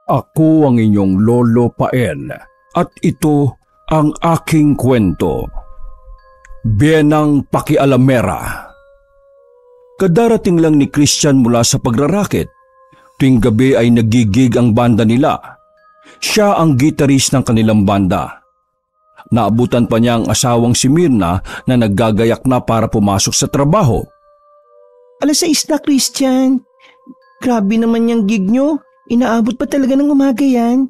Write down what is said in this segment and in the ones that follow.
Ako ang inyong Lolo Pael at ito ang aking kwento. Bienang Pakialamera. Kadarating lang ni Christian mula sa pagrarakit. Tuwing gabi ay nagigig ang banda nila. Siya ang gitarist ng kanilang banda. Naabutan pa niya ang asawang si Mirna na naggagayak na para pumasok sa trabaho. Alas 6 na, Christian. Grabe naman yung gig nyo. Inaabot pa talaga ng umaga yan.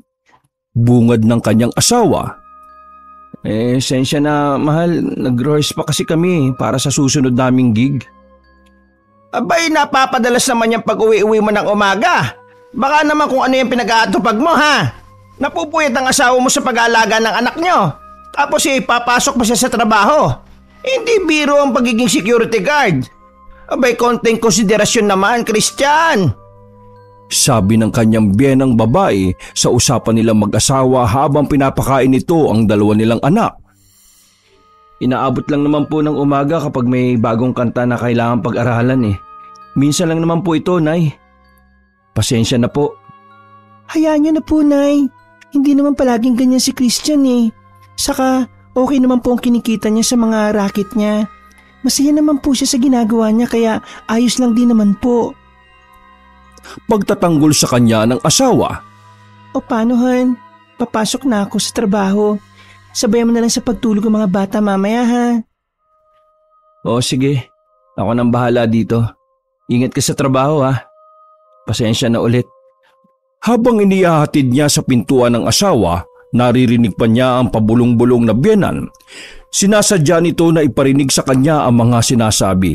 Bungad ng kanyang asawa. Sensya na, mahal. Nag-rehearse pa kasi kami para sa susunod naming gig. Abay, napapadalas naman yung pag-uwi-uwi mo ng umaga. Baka naman kung ano yung pinag-aatupag mo, ha? Napupuyat ang asawa mo sa pag-aalaga ng anak nyo. Tapos papasok pa siya sa trabaho. Hindi biro ang pagiging security guard. Abay, konting konsiderasyon naman, Christian. Sabi ng kanyang biyenang babae sa usapan nilang mag-asawa habang pinapakain nito ang dalawa nilang anak. Inaabot lang naman po ng umaga kapag may bagong kanta na kailangan pag-aralan eh. Minsan lang naman po ito, Nay. Pasensya na po. Hayaan niyo na po, Nay. Hindi naman palaging ganyan si Christian eh. Saka okay naman po ang kinikita niya sa mga racket niya. Masaya naman po siya sa ginagawa niya kaya ayos lang din naman po. Pagtatanggol sa kanya ng asawa. O paano, Han? Papasok na ako sa trabaho. Sabayan mo na lang sa pagtulog ng mga bata mamaya, ha? O sige, ako nang bahala dito. Ingat ka sa trabaho, ha? Pasensya na ulit. Habang inihahatid niya sa pintuan ng asawa, naririnig pa niya ang pabulong-bulong na biyenan. Sinasadya nito na iparinig sa kanya ang mga sinasabi.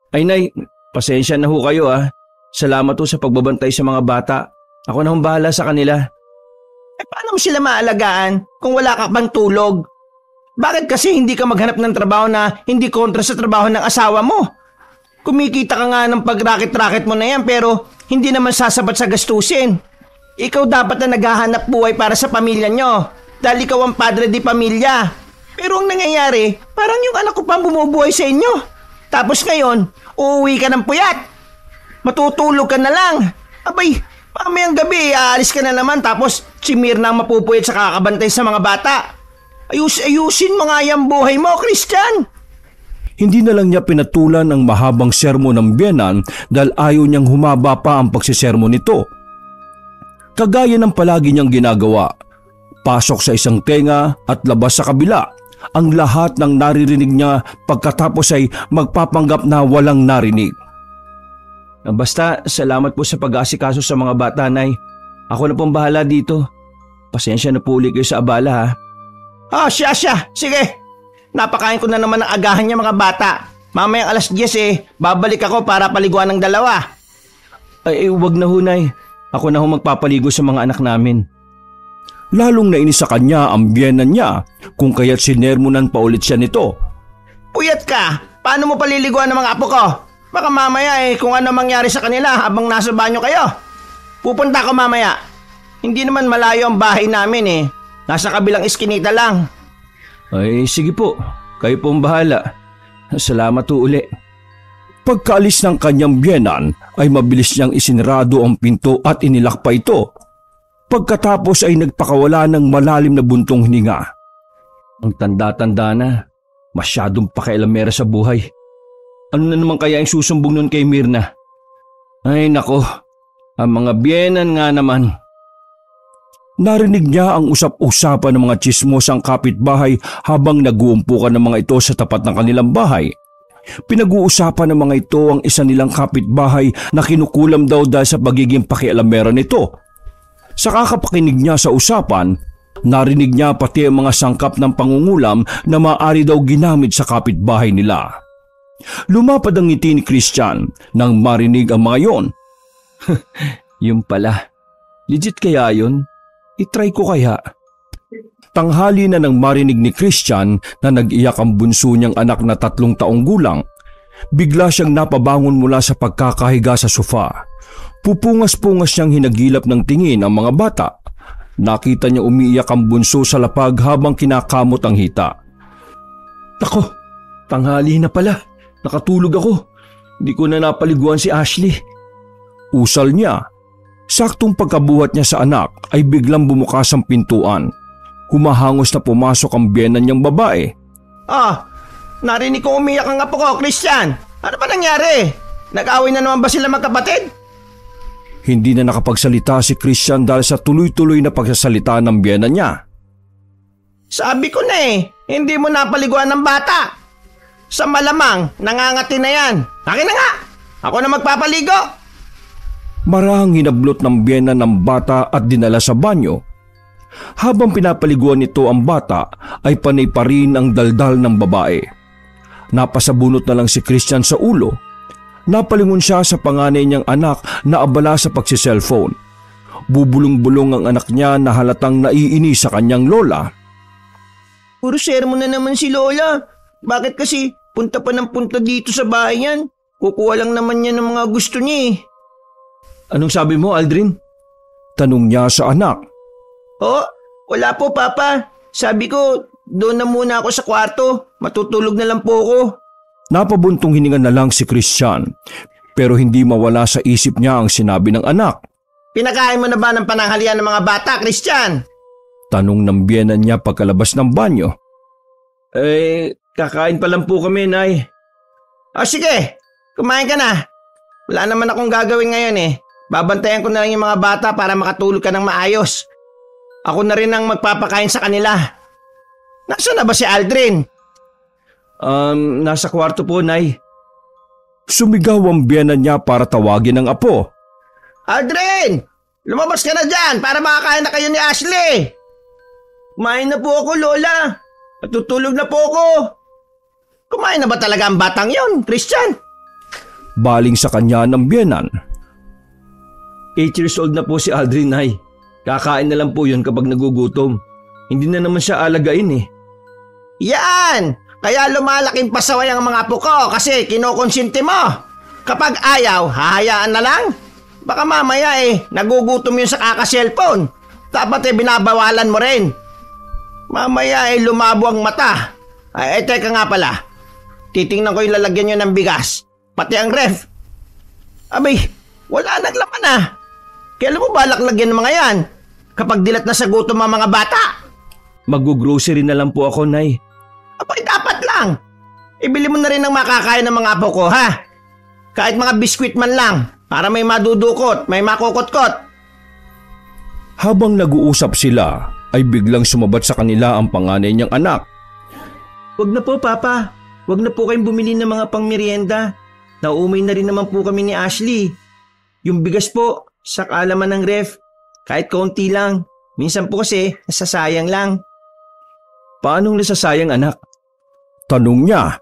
Ay, Nay, pasensya na ho kayo, ha? Salamat ho sa pagbabantay sa mga bata. Ako na hong bahala sa kanila. Paano mo sila maalagaan kung wala ka pang tulog? Bakit kasi hindi ka maghanap ng trabaho na hindi kontra sa trabaho ng asawa mo? Kumikita ka nga ng pag-racket-racket mo na yan pero hindi naman sasapat sa gastusin. Ikaw dapat na naghahanap buhay para sa pamilya nyo dahil ikaw ang padre di pamilya. Pero ang nangyayari, parang yung anak ko pa bumubuhay sa inyo. Tapos ngayon, uuwi ka ng puyat. Matutulog ka na lang. Abay, mamayang gabi, aalis ka na naman tapos si Mirna ang mapupuyat sa kakabantay sa mga bata. Ayusin mo nga yung buhay mo, Christian. Hindi na lang niya pinatulan ang mahabang sermon ng biyenan dahil ayaw niyang humaba pa ang pagsisermon nito. Kagaya ng palagi niyang ginagawa, pasok sa isang tenga at labas sa kabila. Ang lahat ng naririnig niya pagkatapos ay magpapanggap na walang narinig. Basta, salamat po sa pag-aasikaso sa mga bata, Nay. Ako na pong bahala dito. Pasensya na po ulit kayo sa abala, ha? Siya. Sige. Napakain ko na naman ang agahan niya mga bata. Mamayang alas 10 babalik ako para paliguan ng dalawa. Ay, wag na ho, Nay. Ako na ho magpapaligo sa mga anak namin. Lalong nainis sa kanya ang biyenan niya kung kaya't sinermonan pa ulit siya nito. Puyat ka! Paano mo paliliguan ng mga apo ko? Baka mamaya kung ano mangyari sa kanila habang nasa banyo kayo. Pupunta ako mamaya. Hindi naman malayo ang bahay namin Nasa kabilang iskinita lang. Ay, sige po. Kayo pong bahala. Salamat po uli. Pagkaalis ng kanyang biyenan ay mabilis niyang isinarado ang pinto at inilak pa ito. Pagkatapos ay nagpakawala ng malalim na buntong hininga. Ang tanda-tanda na, masyadong pakialamera sa buhay. Ano na naman kaya yung susumbong nun kay Mirna? Ay nako, ang mga biyenan nga naman. Narinig niya ang usap-usapan ng mga tsismosang kapitbahay habang nag-uumpukan ng mga ito sa tapat ng kanilang bahay. Pinag-uusapan ng mga ito ang isa nilang kapitbahay na kinukulam daw dahil sa pagiging pakialamera nito. Sa kakapakinig niya sa usapan, narinig niya pati ang mga sangkap ng pangungulam na maaari daw ginamit sa kapitbahay nila. Lumapad ang ngiti ni Christian nang marinig ang mga yon. Yung pala, legit kaya yun? I-try ko kaya. Tanghali na nang marinig ni Christian na nag-iyak ang bunso niyang anak na 3 taong gulang. Bigla siyang napabangon mula sa pagkakahiga sa sofa. Pupungas-pungas siyang hinagilap ng tingin ang mga bata. Nakita niya umiiyak ang bunso sa lapag habang kinakamot ang hita. Ako, tanghali na pala. Nakatulog ako. Hindi ko na napaliguan si Ashley. Usal niya. Saktong pagkabuhat niya sa anak ay biglang bumukas ang pintuan. Humahangos na pumasok ang biyenan niyang babae. Narinig ko umiyak ang apo ko, Christian. Ano ba nangyari? Nag-away na naman ba sila magkapatid? Hindi na nakapagsalita si Christian dahil sa tuloy-tuloy na pagsasalita ng biyenan niya. Sabi ko na hindi mo napaliguan ng bata. Sa malamang, nangangati na yan. Akin na nga, ako na magpapaligo. Marahang hinablot ng biyenan ng bata at dinala sa banyo. Habang pinapaliguan nito ang bata ay panay pa rin ang daldal ng babae. Napasabunot na lang si Christian sa ulo. Napalingon siya sa panganay niyang anak na abala sa pagsiselfone. Bubulong-bulong ang anak niya na halatang naiinis sa kanyang lola. Puro sermon na naman si Lola. Bakit kasi punta pa ng punta dito sa bahay yan? Kukuha lang naman niya ng mga gusto niya Anong sabi mo, Aldrin? Tanong niya sa anak. Wala po, Papa. Sabi ko, doon na muna ako sa kwarto. Matutulog na lang po ako. Napabuntong hininga na lang si Christian, pero hindi mawala sa isip niya ang sinabi ng anak. Pinakain mo na ba ng pananghalian ng mga bata, Christian? Tanong ng biyenan niya pagkalabas ng banyo. Kakain pa lang po kami, Nay. Sige, kumain ka na. Wala naman akong gagawin ngayon Babantayan ko na lang yung mga bata para makatulog ka ng maayos. Ako na rin ang magpapakain sa kanila. Nasaan na ba si Aldrin? Nasa kwarto po, Nay. Sumigaw ang biyenan niya para tawagin ang apo. Aldrin! Lumabas ka na dyan para makakain na kayo ni Ashley! Kumain na po ako, Lola. Matutulog na po ako. Kumain na ba talaga ang batang yon, Christian? Baling sa kanya ng biyenan. 8 years old na po si Aldrin, Nay. Kakain na lang po yun kapag nagugutom. Hindi na naman siya alagain Yan! Kaya lumalaking pasaway ang mga apo ko kasi kinokonsente mo. Kapag ayaw, hahayaan na lang. Baka mamaya nagugutom yun sa kaka-cellphone. Dapat binabawalan mo rin. Mamaya lumabo ang mata. Teka nga pala. Titingnan ko yung lalagyan nyo ng bigas. Pati ang ref. Abay, wala naglaman Kailan mo balak lagyan ng mga yan? Kapag dilat na sa gutom ang mga bata? Mag-grocery na lang po ako, Nay. Abay, dapat lang. Ibili mo na rin ang makakain ng mga apo ko, ha? Kahit mga biskwit man lang, para may madudukot, may makukot-kot. Habang nag-uusap sila, ay biglang sumabat sa kanila ang panganay niyang anak. Wag na po, Papa. Wag na po kayong bumili ng mga pangmerienda. Nauumay na rin naman po kami ni Ashley. Yung bigas po, sa kalaman ng ref. Kahit kaunti lang. Minsan po kasi, nasasayang lang. Paanong nasasayang, anak? Tanong niya.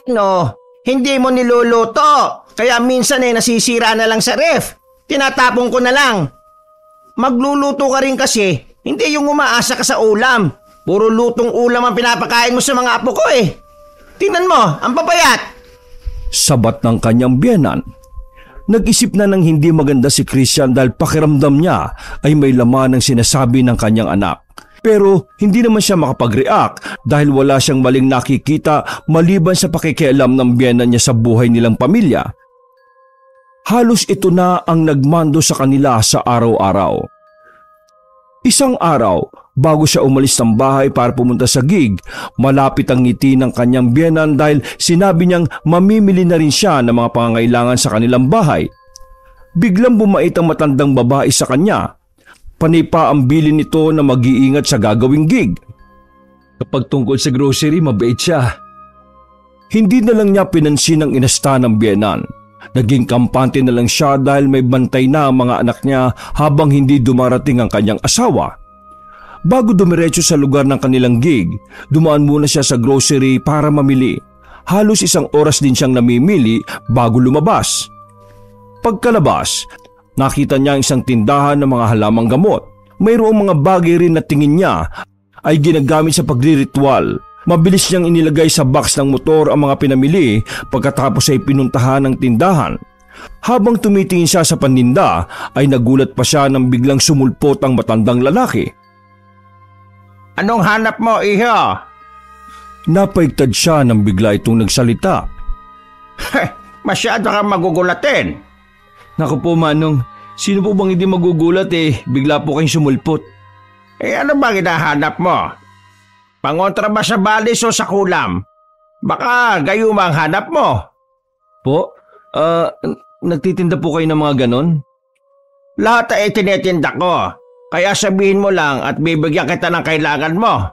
No, hindi mo niluluto. Kaya minsan nasisira na lang sa ref. Tinatapon ko na lang. Magluluto ka rin kasi, hindi yung umaasa ka sa ulam. Puro lutong ulam ang pinapakain mo sa mga apo ko Tingnan mo, ang papayat. Sabat ng kanyang biyenan. Nag-isip na ng hindi maganda si Christian dahil pakiramdam niya ay may laman ng sinasabi ng kanyang anak. Pero hindi naman siya makapag-react dahil wala siyang maling nakikita maliban sa pakikialam ng biyenan niya sa buhay nilang pamilya. Halos ito na ang nagmando sa kanila sa araw-araw. Isang araw, bago siya umalis ng bahay para pumunta sa gig, malapit ang ngiti ng kanyang biyenan dahil sinabi niyang mamimili na rin siya ng mga pangangailangan sa kanilang bahay. Biglang bumait ang matandang babae sa kanya. Panay pa ang bilin nito na mag-iingat sa gagawing gig. Kapag tungkol sa grocery, mabait siya. Hindi na lang niya pinansin ang inasta ng biyenan. Naging kampante na lang siya dahil may bantay na ang mga anak niya habang hindi dumarating ang kanyang asawa. Bago dumiretso sa lugar ng kanilang gig, dumaan muna siya sa grocery para mamili. Halos 1 oras din siyang namimili bago lumabas. Pagkalabas, nakita niya ang isang tindahan ng mga halamang gamot. Mayroong mga bagay rin na tingin niya ay ginagamit sa pagriritual. Mabilis niyang inilagay sa box ng motor ang mga pinamili pagkatapos ay pinuntahan ng tindahan. Habang tumitingin siya sa paninda ay nagulat pa siya nang biglang sumulpot ang matandang lalaki. Anong hanap mo, iho? Napaigtad siya nang bigla itong nagsalita. Masyado kang magugulatin. Naku po, Manong, Sino po bang hindi magugulat bigla po kayong sumulpot? Ano ba hinahanap mo? Pangontra ba sa balis o sa kulam? Baka gayuma ang hanap mo. Po? Nagtitinda po kayo ng mga ganon? Lahat ay tinitinda ko. Kaya sabihin mo lang at bibigyan kita ng kailangan mo.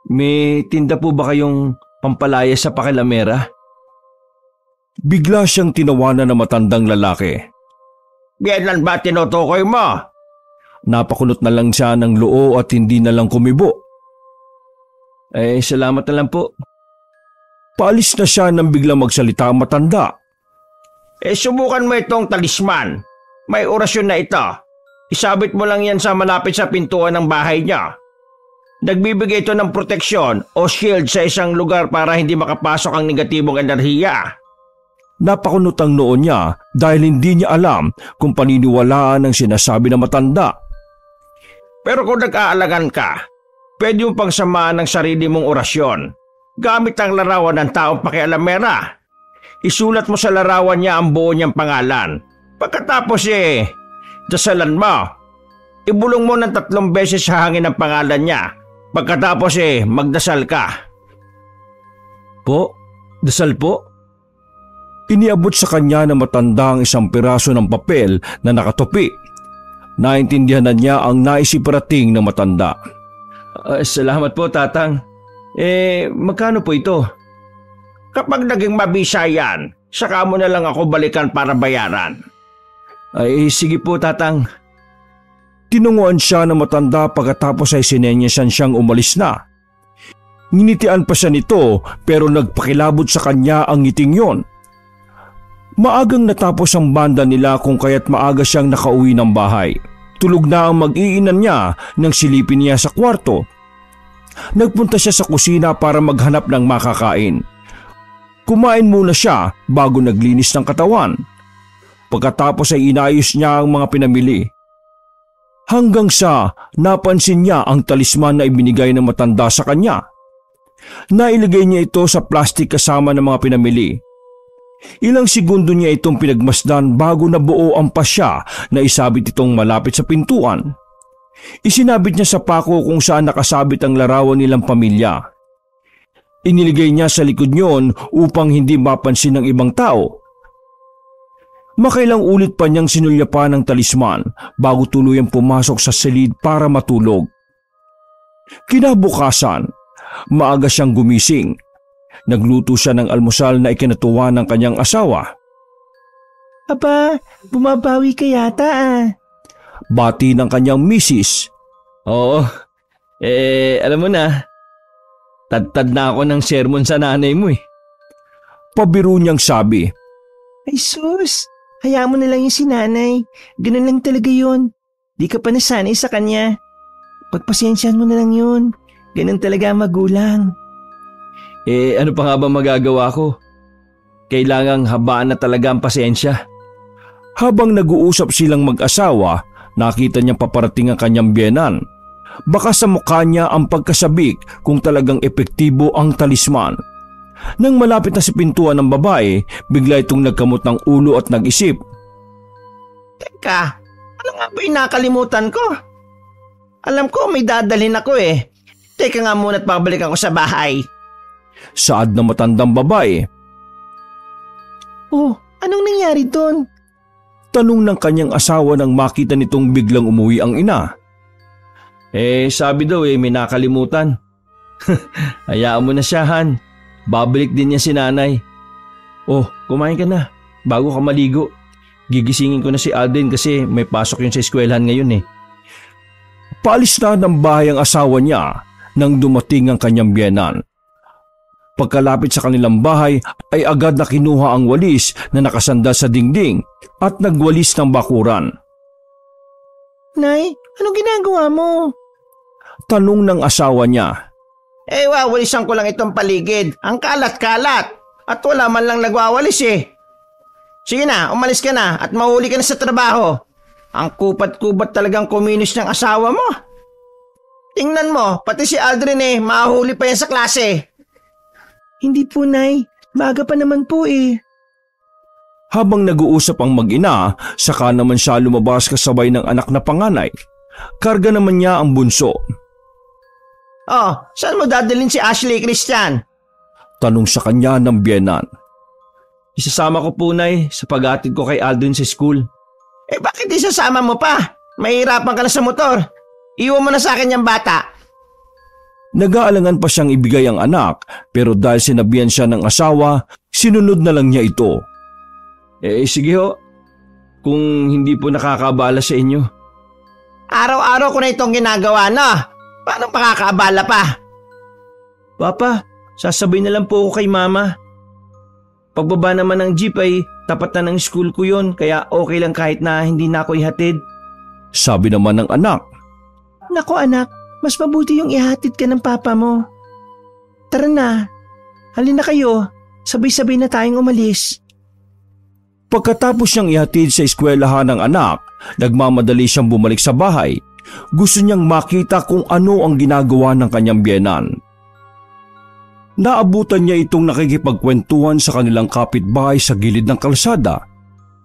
May tinda po ba kayong pampalaya sa pakilamera? Bigla siyang tinawanan ng matandang lalaki. Biyanan ba tinutukoy mo? Napakunot na lang siya ng loo at hindi na lang kumibo. Salamat na lang po. Paalis na siya nang biglang magsalita ang matanda. Subukan mo itong talisman. May orasyon na ito. Isabit mo lang yan sa malapit sa pintuan ng bahay niya. Nagbibigay ito ng proteksyon o shield sa isang lugar para hindi makapasok ang negatibong enerhiya. Napakunot ang noo niya dahil hindi niya alam kung paniniwalaan ang sinasabi ng matanda. Pero kung nag-aalagan ka, pwede mo pang samaan ng sarili mong orasyon. Gamit ang larawan ng taong pakialamera. Isulat mo sa larawan niya ang buo niyang pangalan. Pagkatapos dasalan mo. Ibulong mo ng 3 beses sa hangin ang pangalan niya. Pagkatapos magdasal ka. Po? Dasal po? Iniabot sa kanya ng matanda ang isang piraso ng papel na nakatupi. Naintindihan na niya ang naisiparating ng matanda. Salamat po, tatang. Magkano po ito? Kapag naging mabisa yan, saka mo na lang ako balikan para bayaran. Sige po, tatang. Tinunguan siya ng matanda pagkatapos ay sinenyasan siyang umalis na. Nginitian pa siya nito pero nagpakilabot sa kanya ang ngiting yon. Maagang natapos ang banda nila kung kaya't maaga siyang nakauwi ng bahay. Tulog na ang mag-iinan niya nang silipin niya sa kwarto. Nagpunta siya sa kusina para maghanap ng makakain. Kumain muna siya bago naglinis ng katawan. Pagkatapos ay inayos niya ang mga pinamili. Hanggang sa napansin niya ang talisman na ibinigay ng matanda sa kanya. Nailagay niya ito sa plastik kasama ng mga pinamili. Ilang segundo niya itong pinagmasdan bago nabuo ang pasya na isabit itong malapit sa pintuan. Isinabit niya sa pako kung saan nakasabit ang larawan nilang pamilya. Iniligay niya sa likod niyon upang hindi mapansin ng ibang tao. Makailang ulit pa niyang sinulyapan ang talisman bago tuluyang pumasok sa silid para matulog. Kinabukasan, maaga siyang gumising. Nagluto siya ng almusal na ikinatuwa ng kanyang asawa. Aba, bumabawi ka yata Bati ng kanyang misis. Oo, alam mo na, tad na ako ng sermon sa nanay mo Pabiro niyang sabi. Ay sus, hayaan mo na lang yung sinanay. Ganun lang talaga yun. Di ka pa nasanay sa kanya. Pagpasensyahan mo na lang yun. Ganun talaga ang magulang. Ano pa nga ba magagawa ko? Kailangang habaan na talaga ang pasensya. Habang nag-uusap silang mag-asawa, nakita niyang paparating ang kanyang biyenan. Baka sa mukha niya ang pagkasabik kung talagang epektibo ang talisman. Nang malapit na sa pintuan ng babae, bigla itong nagkamot ng ulo at nag-isip. Teka, ano nga ba yung nakalimutan ko? Alam ko may dadalhin ako Teka nga muna at pabalik ako sa bahay. Saad ng matandang babae. Oh, anong nangyari doon? Tanong ng kanyang asawa nang makita nitong biglang umuwi ang ina. Sabi daw may nakalimutan. Hayaan mo na siya, Han. Babalik din niya si nanay. Oh, kumain ka na bago ka maligo. Gigisingin ko na si Alden kasi may pasok yun sa eskwelahan ngayon Paalis na ng bahay ang asawa niya nang dumating ang kanyang biyenan. Pagkalapit sa kanilang bahay ay agad na kinuha ang walis na nakasandal sa dingding at nagwalis ng bakuran. Nay, anong ginagawa mo? Tanong ng asawa niya. Wawalisan ko lang itong paligid. Ang kalat-kalat. At wala man lang nagwawalis Sige na, umalis ka na at mahuli ka na sa trabaho. Ang kupat-kupat talagang kuminis ng asawa mo. Tingnan mo, pati si Aldrin mahuli pa yan sa klase. Hindi po, Nay. Maaga pa naman po Habang nag-uusap ang mag-ina, saka naman siya lumabas kasabay ng anak na panganay. Karga naman niya ang bunso. Oh, saan mo dadalhin si Ashley, Christian? Tanong sa kanya ng biyenan. Isasama ko po, Nay, sa pag-atid ko kay Aldrin sa school. Bakit isasama mo pa? Mahirapan ka na sa motor. Iwan mo na sa akin yung bata. Nag-aalangan pa siyang ibigay ang anak, pero dahil sinabihan siya ng asawa, sinunod na lang niya ito. Sige ho, kung hindi po nakakaabala sa inyo. Araw-araw ko na itong ginagawa na. Paano pakakaabala pa? Papa, sasabay na lang po ako kay Mama. Pagbaba naman ng jeep ay tapat na ng school ko yon, kaya okay lang kahit na hindi na ako ihatid. Sabi naman ng anak. Nako anak, mas mabuti yung ihatid ka ng papa mo. Tara na, halina kayo, sabay-sabay na tayong umalis. Pagkatapos niyang ihatid sa eskwelahan ng anak, nagmamadali siyang bumalik sa bahay. Gusto niyang makita kung ano ang ginagawa ng kanyang biyenan. Naabutan niya itong nakikipagkwentuhan sa kanilang kapitbahay sa gilid ng kalsada.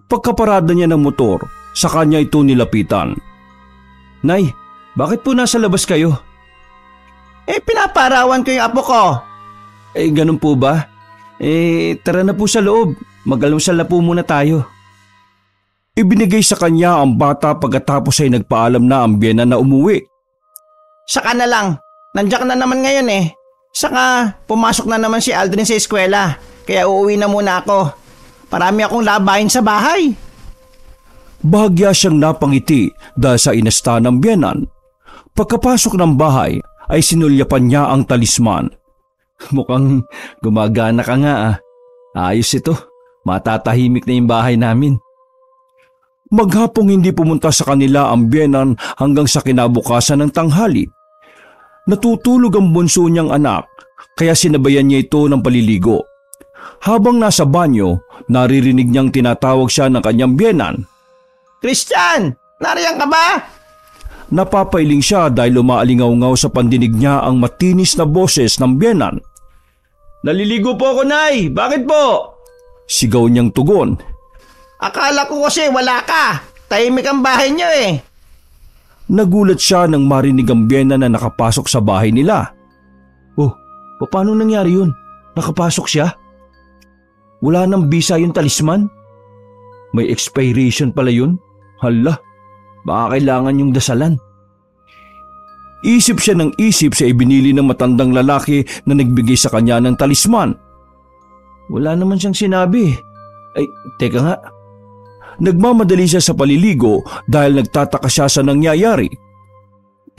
Pagkaparada niya ng motor, sa kanya ito nilapitan. Nay, bakit po nasa labas kayo? Pinaparawan ko yung apo ko. Ganun po ba? Tara na po sa loob. Mag-almusal na po muna tayo. Ibinigay sa kanya ang bata pagkatapos ay nagpaalam na ang biyenan na umuwi. Saka na lang, nandiyan ka na naman ngayon eh. Saka pumasok na naman si Aldrin sa eskwela, kaya uuwi na muna ako. Parami akong labahin sa bahay. Bahagya siyang napangiti dahil sa inasta ng biyenan. Pagkapasok ng bahay ay sinulyapan niya ang talisman. Mukhang gumagana ka nga ah. Ayos ito, matatahimik na yung bahay namin. Maghapong hindi pumunta sa kanila ang biyenan hanggang sa kinabukasan ng tanghali. Natutulog ang bunso niyang anak, kaya sinabayan niya ito ng paliligo. Habang nasa banyo, naririnig niyang tinatawag siya ng kanyang biyenan. Christian, nariyan ka ba? Napapailing siya dahil umaalingaw-ngaw sa pandinig niya ang matinis na boses ng biyenan. Naliligo po ako, Nay. Bakit po? Sigaw niyang tugon. Akala ko kasi wala ka. Tahimik ang bahay niyo eh. Nagulat siya nang marinig ang biyenan na nakapasok sa bahay nila. Oh, paano nangyari yun? Nakapasok siya? Wala nang bisa yung talisman? May expiration pala yun? Hala, baka kailangan yung dasalan. Isip siya ng isip sa ibinili ng matandang lalaki na nagbigay sa kanya ng talisman. Wala naman siyang sinabi. Ay, teka nga. Nagmamadali siya sa paliligo dahil nagtataka siya sa nangyayari.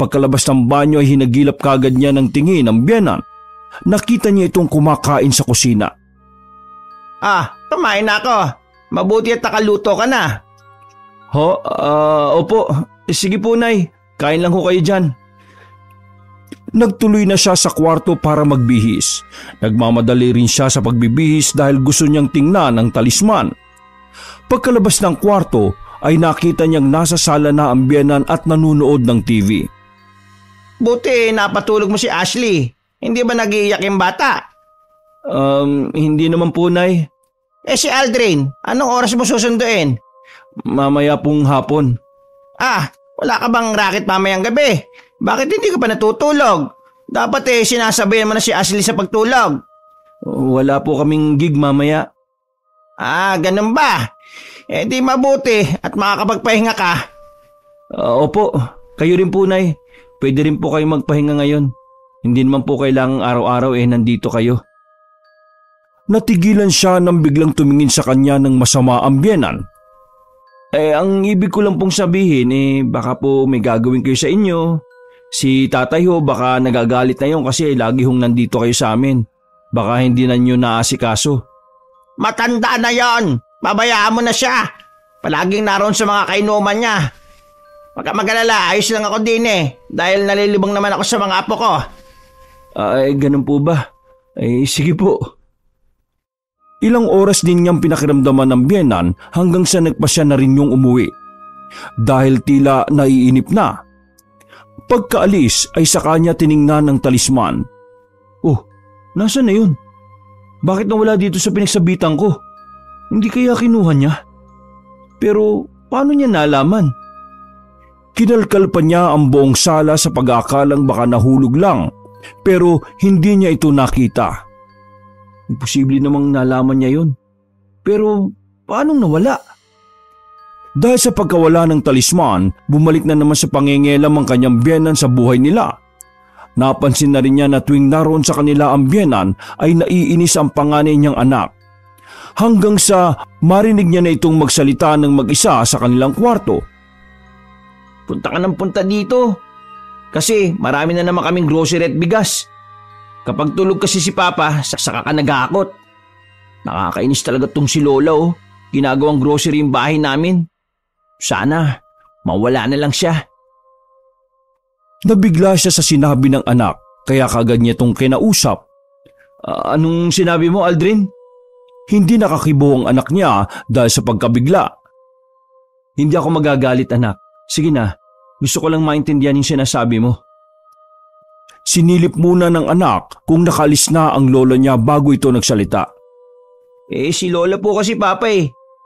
Pagkalabas ng banyo ay hinagilap kagad niya ng tingin ang biyenan. Nakita niya itong kumakain sa kusina. Kumain na ako. Mabuti at nakaluto ka na. Opo. Sige po, Nay. Kain lang ho kayo dyan. Nagtuloy na siya sa kwarto para magbihis. Nagmamadali rin siya sa pagbibihis dahil gusto niyang tingnan ang talisman. Pagkalabas ng kwarto ay nakita niyang nasa sala na ang biyenan at nanunood ng TV. Buti napatulog mo si Ashley. Hindi ba nag-iiyak yung bata? Hindi naman po, Nay. Si Aldrin, anong oras mo susunduin? Mamaya pong hapon. Wala ka bang racket mamayang gabi? Bakit hindi ka pa natutulog? Dapat sinasabayan mo na si Ashley sa pagtulog. Wala po kaming gig mamaya. Ganun ba? Di mabuti at makakapagpahinga ka. Opo, kayo rin po, Nay. Pwede rin po kayo magpahinga ngayon. Hindi naman po kailangang araw-araw nandito kayo. Natigilan siya nang biglang tumingin sa kanya ng masama ang biyenan. Ang ibig ko lang pong sabihin baka po may gagawin kayo sa inyo. Si tatay ho baka nagagalit na yun kasi lagi hong nandito kayo sa amin. Baka hindi na nyo naasikaso. Matanda na yon. Babayaan mo na siya. Palaging naroon sa mga kainuman niya. Huwag ka mag-alala, ayos lang ako din dahil nalilibang naman ako sa mga apo ko. Ganun po ba? Sige po. Ilang oras din niyang pinakiramdaman ng biyenan hanggang sa nagpasya na rin yung umuwi. Dahil tila naiinip na. Pagkaalis ay sa kanya tiningnan ng talisman. Oh, nasaan na yun? Bakit nawala dito sa pinagsabitan ko? Hindi kaya kinuha niya? Pero paano niya nalaman? Kinalkal pa niya ang buong sala sa pag-aakalang baka nahulog lang, pero hindi niya ito nakita. Imposible namang nalaman niya yon. Pero paano nawala? Dahil sa pagkawala ng talisman, bumalik na naman sa pangingialam ang kanyang biyenan sa buhay nila. Napansin na rin niya na tuwing naroon sa kanila ang biyenan ay naiinis ang panganay niyang anak. Hanggang sa marinig niya na itong magsalita ng mag-isa sa kanilang kwarto. Punta ka ng punta dito. Kasi marami na naman kaming grocery at bigas. Kapag tulog kasi si Papa, saka ka nag-aakot. Nakakainis talaga tong si Lola oh. Ginagawang grocery yung bahay namin. Sana, mawala na lang siya. Nabigla siya sa sinabi ng anak, kaya kagad niya itong kinausap. Anong sinabi mo, Aldrin? Hindi nakakibo ang anak niya dahil sa pagkabigla. Hindi ako magagalit, anak. Sige na, gusto ko lang maintindihan yung sinasabi mo. Sinilip muna ng anak kung nakalis na ang lola niya bago ito nagsalita. Si Lola po kasi, Papa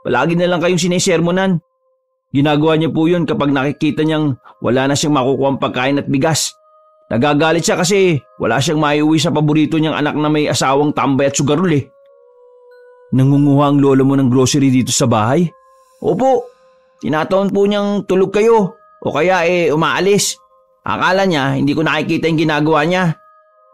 Palagi na lang kayong sinesermonan. Ginagawa niya po yun kapag nakikita niyang wala na siyang makukuhang pagkain at bigas. Nagagalit siya kasi wala siyang maiuwi sa paborito niyang anak na may asawang tambay at sugarol Nangunguha ang lola mo ng grocery dito sa bahay? Opo, tinataon po niyang tulog kayo o kaya umaalis. Akala niya hindi ko nakikita yung ginagawa niya.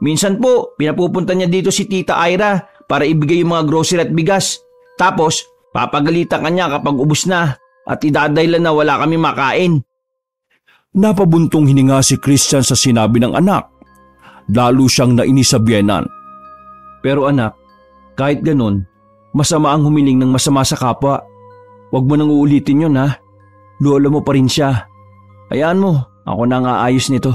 Minsan po, pinapupunta niya dito si Tita Ira para ibigay yung mga grocery at bigas. Tapos, papagalitan kanya kapag ubos na at idadaylan na wala kami makain. Napabuntong hininga si Christian sa sinabi ng anak. Lalo siyang nainis sa biyenan. Pero anak, kahit ganun, masama ang humiling ng masama sa kapwa. Huwag mo nang uulitin yun ha. Lola mo pa rin siya. Hayaan mo, ako na ang aayos nito.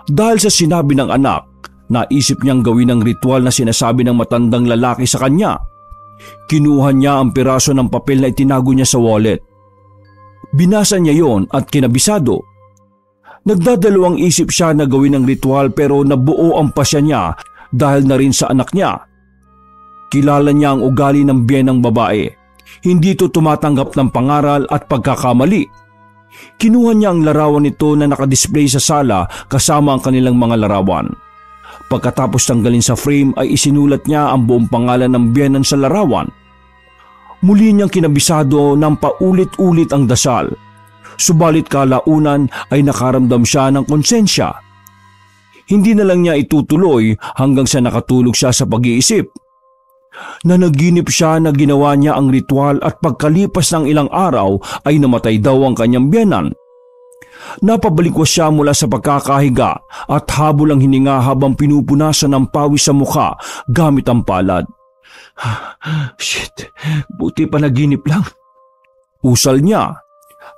Dahil sa sinabi ng anak, naisip niyang gawin ang ritual na sinasabi ng matandang lalaki sa kanya. Kinuha niya ang piraso ng papel na itinago niya sa wallet. Binasa niya yon at kinabisado. Nagdadalawang isip siya na gawin ang ritual pero nabuo ang pasya niya dahil na rin sa anak niya. Kilala niya ang ugali ng biyenang babae. Hindi ito tumatanggap ng pangaral at pagkakamali. Kinuha niya ang larawan nito na nakadisplay sa sala kasama ang kanilang mga larawan. Pagkatapos tanggalin sa frame ay isinulat niya ang buong pangalan ng biyenan sa larawan. Muli niyang kinabisado ng paulit-ulit ang dasal. Subalit kalaunan ay nakaramdam siya ng konsensya. Hindi na lang niya itutuloy hanggang sa nakatulog siya sa pag-iisip. Nanaginip siya na ginawa niya ang ritual at pagkalipas ng ilang araw ay namatay daw ang kanyang biyenan. Napabalikwas siya mula sa pagkakahiga at habol ang hininga habang pinupunasan ng pawis sa mukha gamit ang palad. Shit, buti panaginip lang. Usal niya.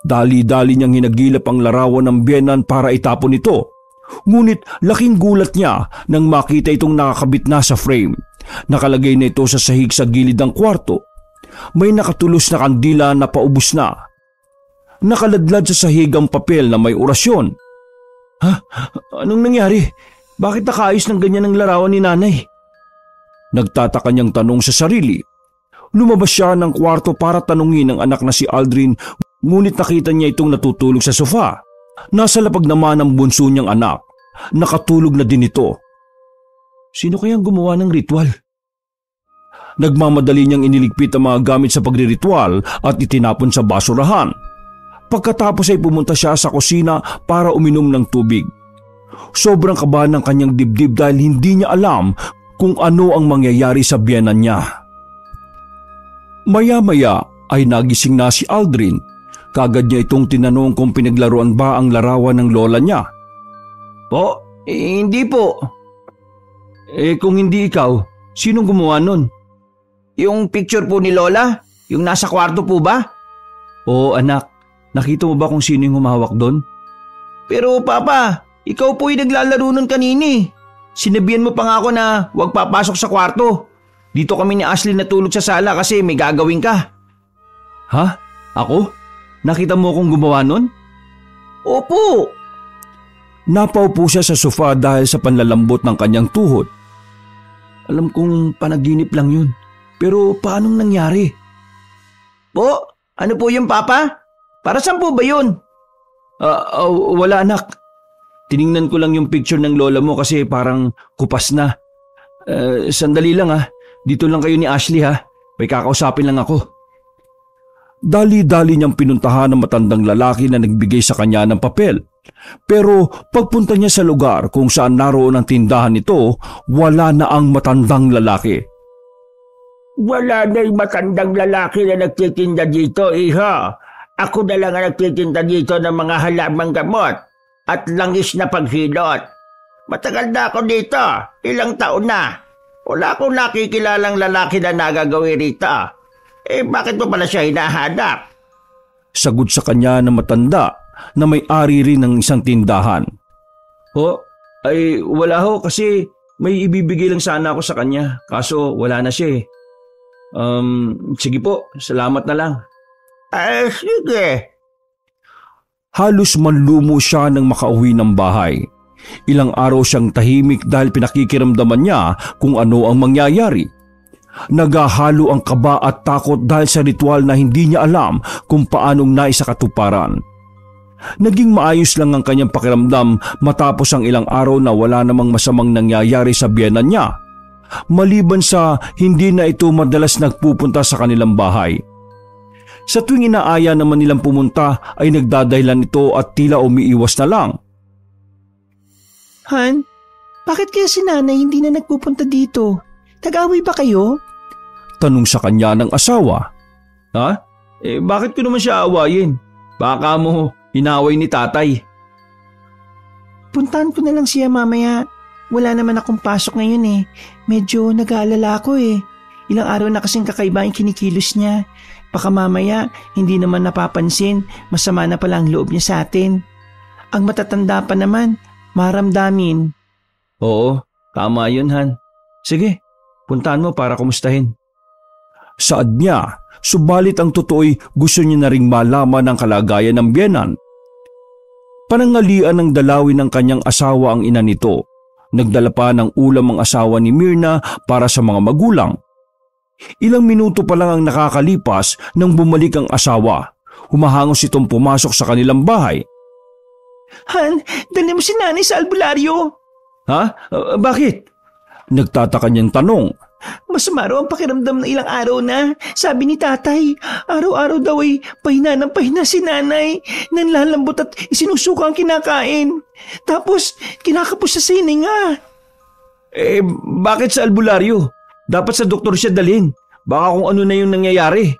Dali-dali niyang hinagilap ang larawan ng biyenan para itapon ito. Ngunit laking gulat niya nang makita itong nakakabit na sa frame. Nakalagay na ito sa sahig sa gilid ng kwarto. May nakatulos na kandila na paubos na. Nakaladlad sa sahig ang papel na may orasyon. Anong nangyari? Bakit nakaayos ng ganyan ang larawan ni nanay? Nagtataka niyang tanong sa sarili. Lumabas siya ng kwarto para tanungin ang anak na si Aldrin, ngunit nakita niya itong natutulog sa sofa. Nasa lapag naman ang bunso niyang anak. Nakatulog na din ito. Sino kayang gumawa ng ritual? Nagmamadali niyang iniligpit ang mga gamit sa pagriritual at itinapon sa basurahan. Pagkatapos ay pumunta siya sa kusina para uminom ng tubig. Sobrang kaba ng kanyang dibdib dahil hindi niya alam kung ano ang mangyayari sa biyenan niya. Maya-maya ay nagising na si Aldrin. Kagad niya itong tinanong kung pinaglaruan ba ang larawan ng lola niya. Po? Hindi po. Kung hindi ikaw, sinong gumawa nun? Yung picture po ni Lola? Yung nasa kwarto po ba? Oo anak, nakita mo ba kung sino yung humawak doon? Pero Papa, ikaw po yung naglalaro nun kanini. Sinabihan mo pa nga ako na huwag papasok sa kwarto. Dito kami ni Ashley natulog sa sala kasi may gagawin ka. Ha? Ako? Nakita mo akong gumawa nun? Opo. Napaupo siya sa sofa dahil sa panlalambot ng kanyang tuhod. Alam kong panaginip lang yun. Pero paanong nangyari? Po, ano po yung Papa? Para saan po ba yun? Wala anak. Tiningnan ko lang yung picture ng lola mo kasi parang kupas na. Sandali lang Dito lang kayo ni Ashley May kakausapin lang ako. Dali-dali niyang pinuntahan ng matandang lalaki na nagbigay sa kanya ng papel. Pero pagpunta niya sa lugar kung saan naroon ang tindahan nito, wala na ang matandang lalaki. Wala na yung matandang lalaki na nagtitinda dito, iho. Ako na lang ang nagtitinda dito ng mga halamang gamot at langis na paghilot. Matagal na ako dito, ilang taon na. Wala akong nakikilalang lalaki na nagagawi rito. Bakit mo pala siya hinahanap? Sagot sa kanya ng matanda na may-ari rin ng isang tindahan. Wala kasi may ibibigay lang sana ako sa kanya. Kaso wala na siya Sige po, salamat na lang. Sige. Halos manlumo siya nang makauwi ng bahay. Ilang araw siyang tahimik dahil pinakikiramdaman niya kung ano ang mangyayari. Nagahalo ang kaba at takot dahil sa ritual na hindi niya alam kung paanong naisakatuparan. Naging maayos lang ang kanyang pakiramdam matapos ang ilang araw na wala namang masamang nangyayari sa biyenan niya. Maliban sa hindi na ito madalas nagpupunta sa kanilang bahay. Sa tuwing inaaya naman nilang pumunta ay nagdadahilan ito at tila umiiwas na lang. Han, bakit kaya si nanay hindi na nagpupunta dito? Nag-away ba kayo? Tanong sa kanya ng asawa. Bakit ko naman siya awayin? Baka mo inaway ni tatay. Puntahan ko na lang siya mamaya. Wala naman akong pasok ngayon Medyo nag-aalala ako Ilang araw na kasing kakaiba yung kinikilos niya. Baka mamaya hindi naman napapansin, masama na pala ang loob niya sa atin. Ang matatanda pa naman, maramdamin. Oo, tama yun Han. Sige, puntahan mo para kumustahin. Saad niya, subalit ang totoo'y gusto niya na ring malaman ang kalagayan ng biyenan. Panangalian ng dalawin ng kanyang asawa ang ina nito. Nagdala pa ng ulam ang asawa ni Myrna para sa mga magulang. Ilang minuto pa lang ang nakakalipas nang bumalik ang asawa. Humahangos itong pumasok sa kanilang bahay. Han, dali mo si nanay sa albularyo. Bakit? Nagtataka niyang tanong. Masama raw ang pakiramdam na ilang araw na. Sabi ni tatay, araw-araw daw ay pahina ng pahina si nanay. Nanlalambot at isinusuka ang kinakain. Tapos kinakapos sa sininga. Bakit sa albularyo? Dapat sa doktor siya dalhin. Baka kung ano na yung nangyayari.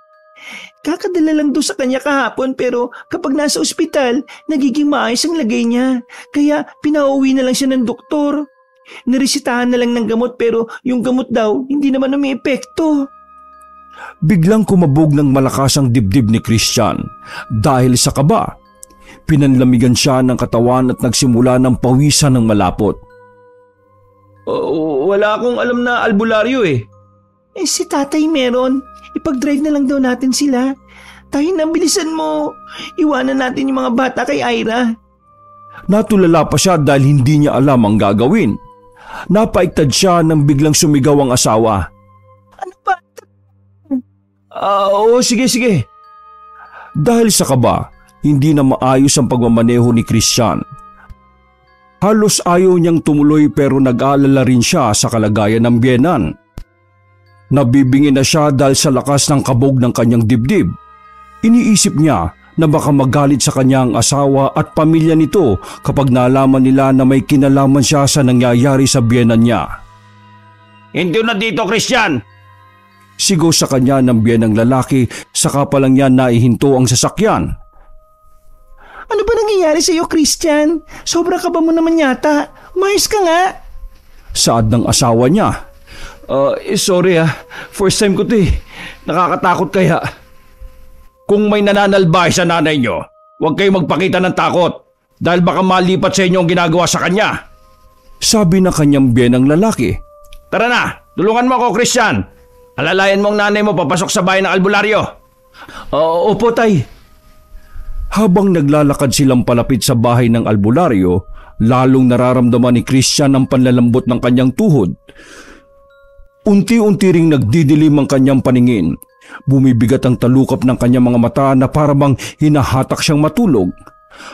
Kakadala lang doon sa kanya kahapon pero kapag nasa ospital, nagiging maayos ang lagay niya. Kaya pinauwi na lang siya ng doktor. Niresitahan na lang ng gamot pero yung gamot daw hindi naman umiepekto. Biglang kumabog ng malakas ang dibdib ni Christian dahil sa kaba. Pinanlamigan siya ng katawan at nagsimula ng pawisan ng malapot. Wala akong alam na albularyo Si tatay meron. Ipag-drive na lang daw natin sila. Tayo na, bilisan mo. Iwanan natin yung mga bata kay Ira. Natulala pa siya dahil hindi niya alam ang gagawin. Napaiktad siya nang biglang sumigaw ang asawa. Ano ba? Sige. Dahil sa kaba, hindi na maayos ang pagmamaneho ni Christian. Halos ayaw niyang tumuloy pero nag-aalala rin siya sa kalagayan ng biyenan. Nabibingi na siya dahil sa lakas ng kabog ng kanyang dibdib. Iniisip niya na baka magalit sa kanyang asawa at pamilya nito kapag nalaman nila na may kinalaman siya sa nangyayari sa biyenan niya. Hindi na dito, Christian! Sigaw sa kanya ng biyenang lalaki, saka pa lang niya naihinto ang sasakyan. Ano ba nangyayari sa iyo, Christian? Sobra ka ba mo naman yata? Umayos ka nga! Saad ng asawa niya. Sorry first time ko nakakatakot kaya. Kung may nananalbay sa nanay nyo, huwag kayong magpakita ng takot dahil baka malipat sa inyo ang ginagawa sa kanya. Sabi ng kanyang biyenang lalaki. Tara na, tulungan mo ako, Christian. Alalayan mo ang nanay mo papasok sa bahay ng albularyo. Opo, tay. Habang naglalakad silang palapit sa bahay ng albularyo, lalong nararamdaman ni Christian ang panlalambot ng kanyang tuhod. Unti-unti ring nagdidilim ang kanyang paningin. Bumibigat ang talukap ng kanyang mga mata na parabang hinahatak siyang matulog.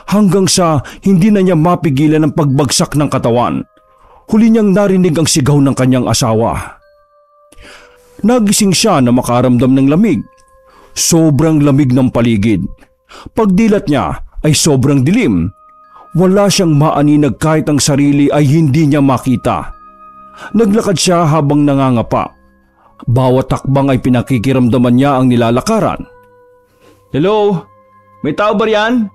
Hanggang sa hindi na niya mapigilan ang pagbagsak ng katawan. Huli niyang narinig ang sigaw ng kanyang asawa. Nagising siya na makaramdam ng lamig. Sobrang lamig ng paligid. Pagdilat niya ay sobrang dilim. Wala siyang maaninag kahit ang sarili ay hindi niya makita. Naglakad siya habang nangangapa. Bawat takbang ay pinakikiramdaman niya ang nilalakaran. Hello? May tao ba riyan?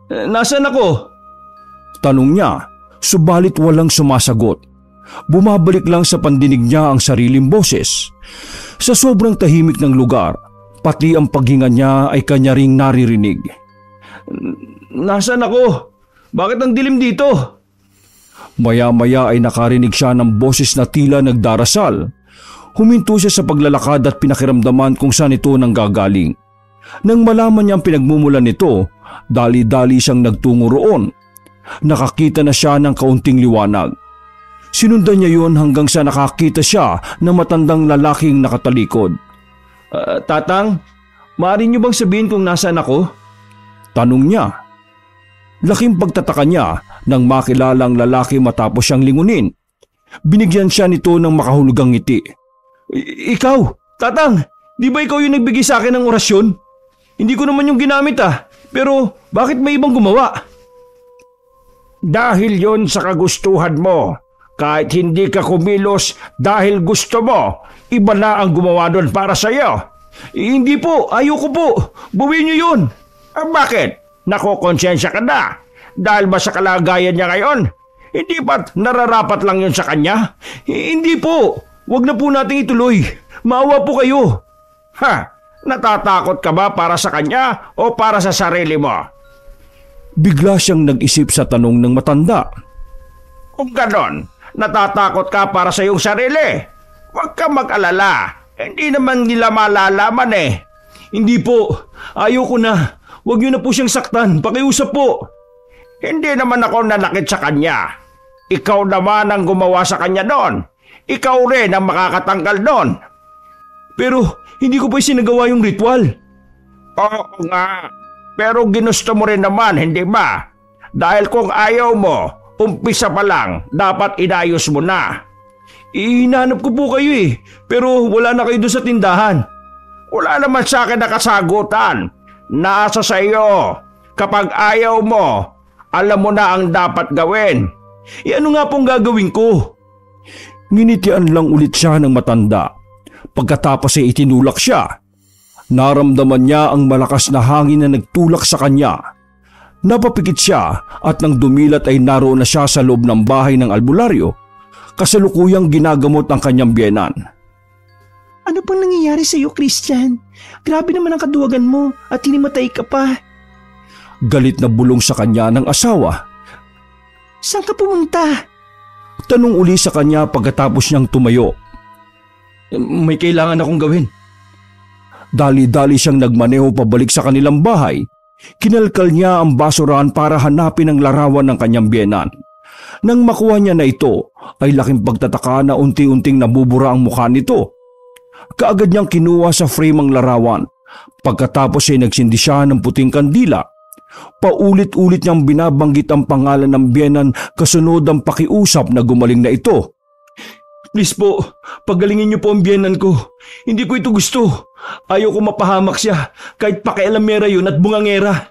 Nasaan ako? Tanong niya, subalit walang sumasagot. Bumabalik lang sa pandinig niya ang sariling boses. Sa sobrang tahimik ng lugar, pati ang paghinga niya ay kanya ring naririnig. Nasaan ako? Bakit ang dilim dito? Maya-maya ay nakarinig siya ng boses na tila nagdarasal. Huminto siya sa paglalakad at pinakiramdaman kung saan ito nanggagaling. Nang malaman niya ang pinagmumulan nito, dali-dali siyang nagtungo roon. Nakakita na siya ng kaunting liwanag. Sinundan niya yon hanggang sa nakakita siya ng matandang lalaking nakatalikod. Tatang, maaari niyo bang sabihin kung nasaan ako? Tanong niya. Laking pagtataka niya nang makilala ang lalaki matapos siyang lingunin. Binigyan siya nito ng makahulugang ngiti. Ikaw, tatang, di ba ikaw yung nagbigay sa akin ng orasyon? Hindi ko naman yung ginamit pero bakit may ibang gumawa? Dahil yon sa kagustuhan mo. Kahit hindi ka kumilos dahil gusto mo, iba na ang gumawa doon para sa'yo. Hindi po, ayoko po. Buwiin niyo yun. Bakit? Nakokonsensya ka na? Dahil ba sa kalagayan niya ngayon? Hindi ba't nararapat lang yun sa kanya? Hindi po. Huwag na po nating ituloy. Maawa po kayo. Natatakot ka ba para sa kanya o para sa sarili mo? Bigla siyang nag-isip sa tanong ng matanda. Kung ganon, natatakot ka para sa iyong sarili. Huwag ka mag-alala. Hindi naman nila malalaman Hindi po. Ayoko na. Huwag niyo na po siyang saktan. Pakiusap po. Hindi naman ako nanakit sa kanya. Ikaw naman ang gumawa sa kanya doon. Ikaw rin ang makakatanggal doon. Pero hindi ko pa isinagawa yung ritual. Oo nga. Pero ginusto mo rin naman, hindi ba? Dahil kung ayaw mo, umpisa pa lang, dapat inayos mo na. Hinahanap ko po kayo pero wala na kayo doon sa tindahan. Wala naman sa akin nakasagutan. Nasa sa iyo. Kapag ayaw mo, alam mo na ang dapat gawin. Ano nga pong gagawin ko? Nginitian lang ulit siya ng matanda. Pagkatapos ay itinulak siya. Naramdaman niya ang malakas na hangin na nagtulak sa kanya. Napapikit siya at nang dumilat ay naroon na siya sa loob ng bahay ng albularyo. Kasalukuyang ginagamot ang kanyang biyenan. Ano pang nangyayari sa iyo, Christian? Grabe naman ang kaduwagan mo at hinimatay ka pa. Galit na bulong sa kanya ng asawa. Saan ka pumunta? Tanong uli sa kanya pagkatapos niyang tumayo. May kailangan akong gawin. Dali-dali siyang nagmaneho pabalik sa kanilang bahay. Kinalkal niya ang basurahan para hanapin ang larawan ng kanyang biyenan. Nang makuha niya na ito, ay laking pagtataka na unti-unting nabubura ang mukha nito. Kaagad niyang kinuha sa frame ang larawan. Pagkatapos ay nagsindi siya ng puting kandila. Paulit-ulit niyang binabanggit ang pangalan ng biyenan kasunod ang pakiusap na gumaling na ito. Please po, pagalingin niyo po ang biyenan ko. Hindi ko ito gusto. Ayaw ko mapahamak siya kahit pakialamera yun at bungangera.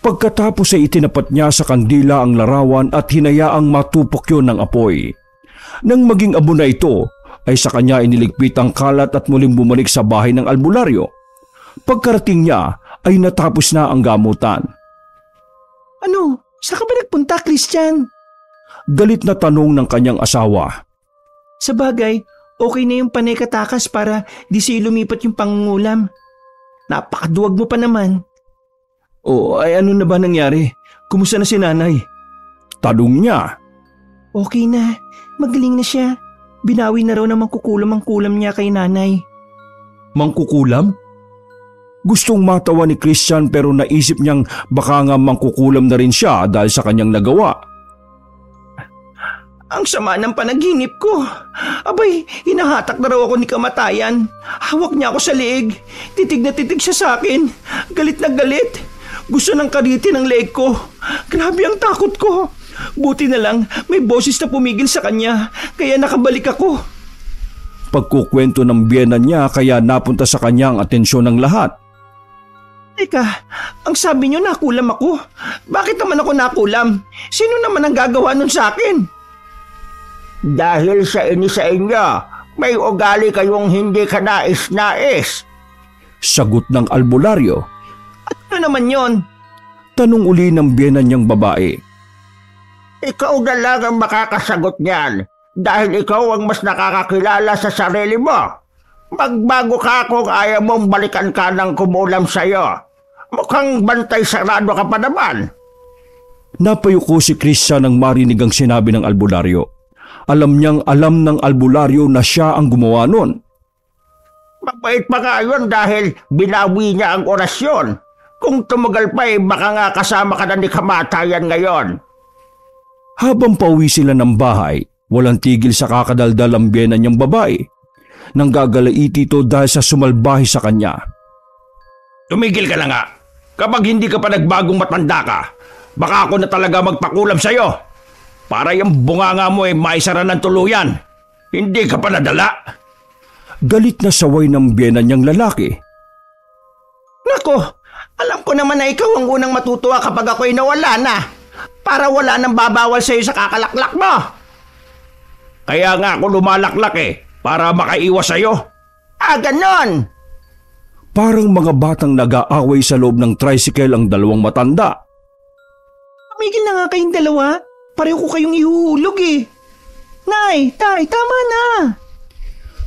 Pagkatapos ay itinapat niya sa kandila ang larawan at hinayaang matupok yun ng apoy. Nang maging abo na ito, ay sa kanya iniligpit ang kalat at muling bumalik sa bahay ng albularyo. Pagkarating niya ay natapos na ang gamutan. Ano? Saan ka ba nagpunta, Christian? Galit na tanong ng kanyang asawa. Sa bagay, okay na yung panay katakas para di siya lumipat yung pangungulam. Napakaduwag mo pa naman. Ay ano na ba nangyari? Kumusta na si nanay? Tanong niya. Okay na, magaling na siya. Binawi na raw na mangkukulam ang kulam niya kay nanay. Mangkukulam? Gustong matawa ni Christian pero naisip niyang baka nga mangkukulam na rin siya dahil sa kanyang nagawa. Ang sama ng panaginip ko. Abay, hinahatak na raw ako ni kamatayan. Hawak niya ako sa leeg. Titig na titig siya sa akin. Galit na galit. Gusto nang karitin ang leeg ko. Grabe ang takot ko. Buti na lang, may boses na pumigil sa kanya. Kaya nakabalik ako. Pagkukwento ng biyena niya kaya napunta sa kanya ang atensyon ng lahat. Teka, ang sabi niyo nakulam ako. Bakit naman ako nakulam? Sino naman ang gagawa nun sa akin? Dahil sa sa inyo, may ugali kayong hindi ka nais-nais. Sagot ng albularyo. Ano naman yon? Tanong uli ng biyena niyang babae. Ikaw na lang ang makakasagot niyan dahil ikaw ang mas nakakakilala sa sarili mo. Magbago ka kung ayaw mong balikan ka ng kumulam sa'yo. Mukhang bantay sarado ka pa naman. Napayuko si Christian nang marinig ang sinabi ng albularyo. Alam niyang alam ng albularyo na siya ang gumawa nun. Mabait pa nga yun dahil binawi niya ang orasyon. Kung tumagal pa baka nga kasama ka na ni kamatayan ngayon. Habang pauwi sila ng bahay, walang tigil sa kakadaldal ang biyena niyang babae. Nang gagalaiti ito dahil sa sumalbahe sa kanya. Tumigil ka na nga. Kapag hindi ka pa nagbagong matanda ka, baka ako na talaga magpakulam sa'yo. Para yung bunganga mo maisara ng tuluyan. Hindi ka pa nadala. Galit na saway ng biyena niyang lalaki. Nako, alam ko naman na ikaw ang unang matutuwa kapag ako'y nawala na. Para wala nang babawal sa'yo sa kakalaklak mo. Kaya nga ako lumalaklak para makaiwas sa'yo. Ganon. Parang mga batang nag-aaway sa loob ng tricycle ang dalawang matanda. Tumigil na nga kayong dalawa. Pareho ko kayong ihuhulog Nay, tay, tama na.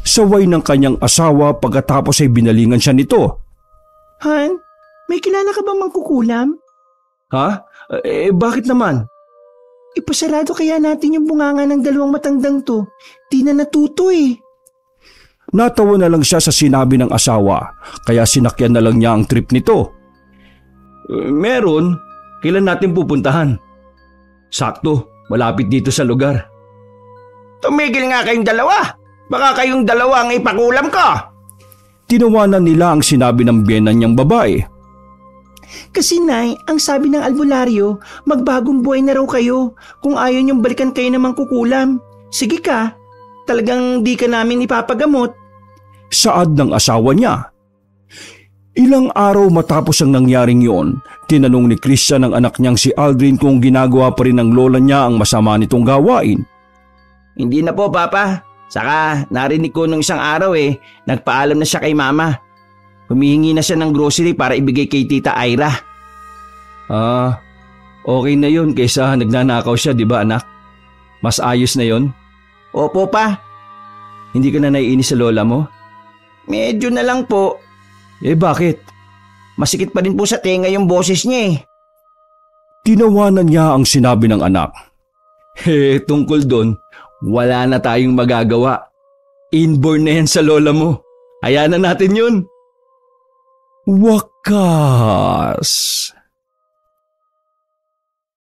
Saway ng kanyang asawa pagkatapos ay binalingan siya nito. Han, may kilala ka bang mangkukulam? Ha? Bakit naman? Ipasarado kaya natin yung bunganga ng dalawang matandang to. Di na natuto Natawa na lang siya sa sinabi ng asawa, kaya sinakyan na lang niya ang trip nito. Meron. Kailan natin pupuntahan? Sakto, malapit dito sa lugar. Tumigil nga kayong dalawa. Baka kayong dalawa ang ipakulam ko. Tinawanan nila ang sinabi ng biyena niyang babae. Kasi Nay, ang sabi ng albularyo, magbagong buhay na raw kayo kung ayaw niyong balikan kayo ng mangkukulam. Sige ka, talagang di ka namin ipapagamot. Saad ng asawa niya. Ilang araw matapos ang nangyaring yon, tinanong ni Christian ang anak niyang si Aldrin kung ginagawa pa rin ng lola niya ang masama nitong gawain. Hindi na po, Papa. Saka narinig ko nung isang araw nagpaalam na siya kay Mama. Humihingi na siya ng grocery para ibigay kay Tita Ira. Okay na yun kaysa nagnanakaw siya, di ba anak? Mas ayos na yon? Opo, Pa. Hindi ka na naiinis sa lola mo? Medyo na lang po. Bakit? Masikit pa rin po sa tenga yung boses niya Tinawanan niya ang sinabi ng anak. Tungkol doon, wala na tayong magagawa. Inborn na yan sa lola mo. Hayaan na natin yun. Wakas!